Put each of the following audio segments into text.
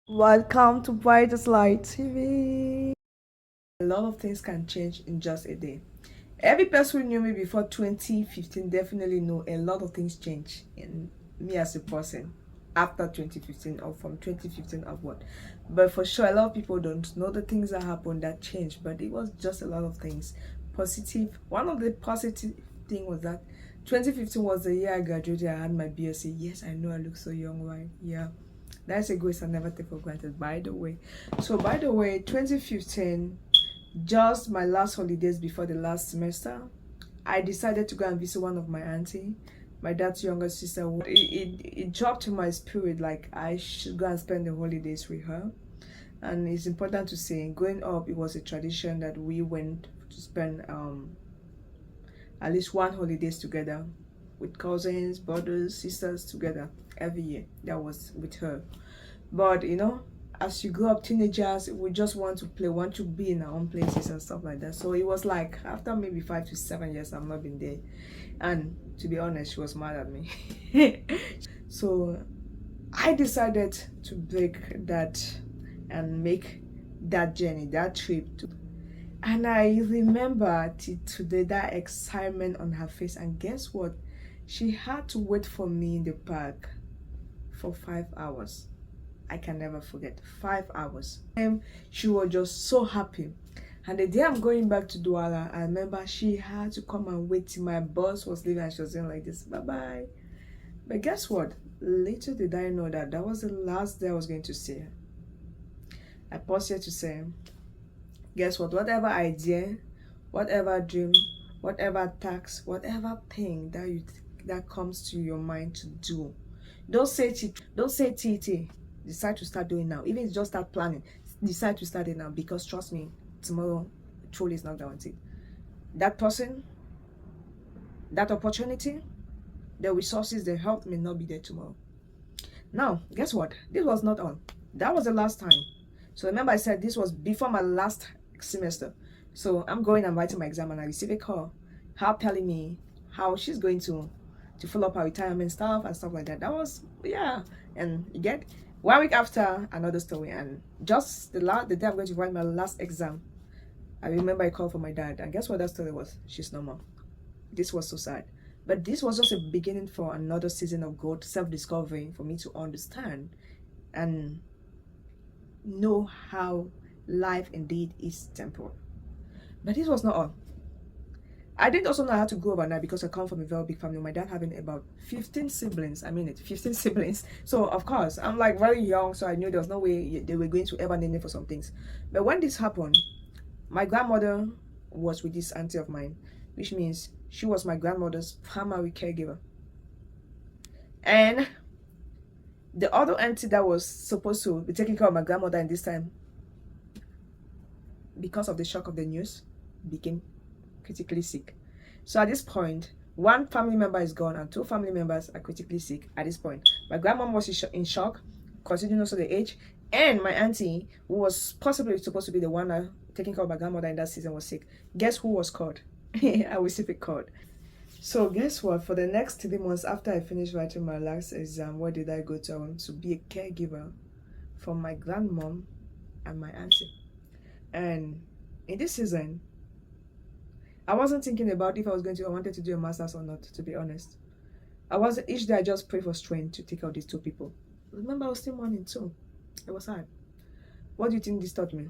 Welcome to Brightest Light TV. A lot of things can change in just a day. Every person who knew me before 2015 definitely know a lot of things change in me as a person after 2015 or from 2015 upward. But for sure, a lot of people don't know the things that happened that changed, but it was just a lot of things. Positive. One of the positive thing was that 2015 was the year I graduated. I had my BSc. Yes, I know I look so young, right? Yeah. That's a grace I never take for granted, by the way. So, by the way, 2015, just my last holidays before the last semester, I decided to go and visit one of my auntie, my dad's younger sister. It dropped to my spirit like I should go and spend the holidays with her. And it's important to say, growing up, it was a tradition that we went to spend at least one holidays together with cousins, brothers, sisters together every year. That was with her. But as you grow up, teenagers, we just want to play, want to be in our own places and stuff like that. So it was like after maybe 5 to 7 years, I've not been there. And to be honest, she was mad at me. So I decided to break that and make that journey, that trip to. And I remember today that excitement on her face. And guess what? She had to wait for me in the park for 5 hours. I can never forget. 5 hours. And she was just so happy. And the day I'm going back to Douala, I remember she had to come and wait till my boss was leaving and she was saying like this, bye-bye. But guess what? Little did I know that that was the last day I was going to see her. I paused here to say, guess what? Whatever idea, whatever dream, whatever task, whatever thing that comes to your mind to do, don't say TT. Decide to start doing now. Even if it's just start planning, decide to start it now, because trust me, tomorrow truly is not guaranteed. That person, that opportunity, the resources, the help may not be there tomorrow. Now, guess what? This was not all. That was the last time. So remember I said this was before my last semester. So I'm going and writing my exam and I receive a call, her telling me how she's going to follow up her retirement stuff and stuff like that. That was, yeah. And you get 1 week after, another story. And just the day I'm going to write my last exam, I remember I called for my dad. And guess what that story was? She's no more. This was so sad. But this was just a beginning for another season of growth, self-discovery, for me to understand and know how life indeed is temporal. But this was not all. I didn't also know how to grow overnight because I come from a very big family. My dad having about 15 siblings. I mean it, 15 siblings. So of course, I'm like very young, so I knew there was no way they were going to ever name me for some things. But when this happened, my grandmother was with this auntie of mine, which means she was my grandmother's primary caregiver. And the other auntie that was supposed to be taking care of my grandmother in this time, because of the shock of the news, became critically sick. So at this point, one family member is gone and two family members are critically sick at this point. My grandmom was in shock, considering also the age, and my auntie, who was possibly supposed to be the one taking care of my grandmother in that season, was sick. Guess who was called? I received a call. So guess what? For the next 3 months after I finished writing my last exam, where did I go to? I went to be a caregiver for my grandmom and my auntie. And in this season, I wasn't thinking about if I wanted to do a master's or not, to be honest. Each day I just pray for strength to take out these two people. Remember, I was still mourning too. It was hard. What do you think this taught me?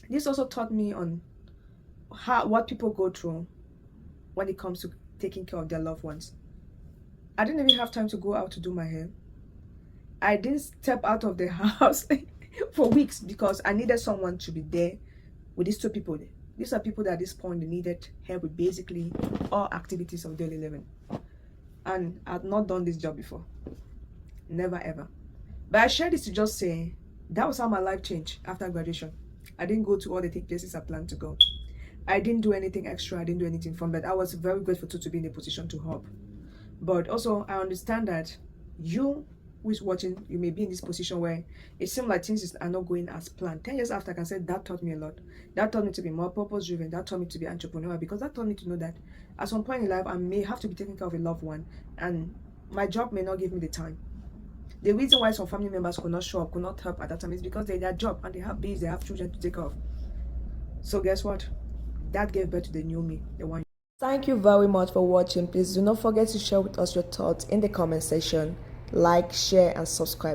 This also taught me on what people go through when it comes to taking care of their loved ones. I didn't even have time to go out to do my hair. I didn't step out of the house for weeks because I needed someone to be there with these two people. These are people that at this point they needed help with basically all activities of daily living. And I had not done this job before. Never ever. But I share this to just say that was how my life changed after graduation. I didn't go to all the places I planned to go. I didn't do anything extra. I didn't do anything fun. But I was very grateful to be in a position to help. But also I understand that you who is watching, you may be in this position where it seems like things are not going as planned. 10 years after, I can say that taught me a lot. That taught me to be more purpose-driven. That taught me to be entrepreneurial, because that taught me to know that at some point in life, I may have to be taking care of a loved one, and my job may not give me the time. The reason why some family members could not show up, could not help at that time is because they their job and they have bills, they have children to take care of. So guess what? That gave birth to the new me, the one. Thank you very much for watching. Please do not forget to share with us your thoughts in the comment section. Like, share, and subscribe.